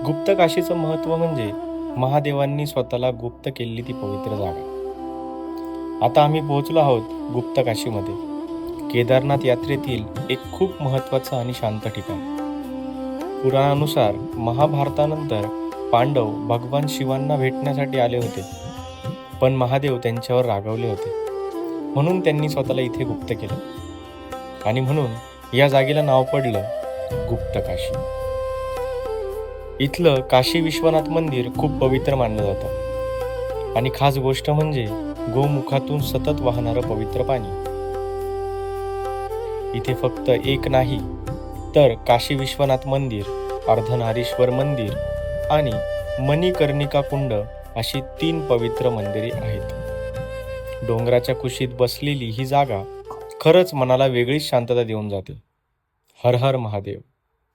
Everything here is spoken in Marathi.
गुप्त काशीचं महत्त्व म्हणजे महादेवांनी स्वतःला गुप्त केलेली ती पवित्र जागा. आता आम्ही पोहोचलो आहोत गुप्त काशीमध्ये. केदारनाथ यात्रेतील एक खूप महत्त्वाचं आणि शांत ठिकाण. पुराणानुसार महाभारतानंतर पांडव भगवान शिवांना भेटण्यासाठी आले होते, पण महादेव त्यांच्यावर रागावले होते. म्हणून त्यांनी स्वतःला इथे गुप्त केलं आणि म्हणून या जागेला नाव पडलं गुप्त काशी. इथलं काशी विश्वनाथ मंदिर खूप पवित्र मानलं जातं आणि खास गोष्ट म्हणजे गोमुखातून सतत वाहणारं पवित्र पाणी. इथे फक्त एक नाही तर काशी विश्वनाथ मंदिर, अर्धनारीश्वर मंदिर आणि मणिकर्णिका कुंड अशी 3 पवित्र मंदिरे आहेत. डोंगराच्या कुशीत बसलेली ही जागा खरंच मनाला वेगळीच शांतता देऊन जाते. हर हर महादेव.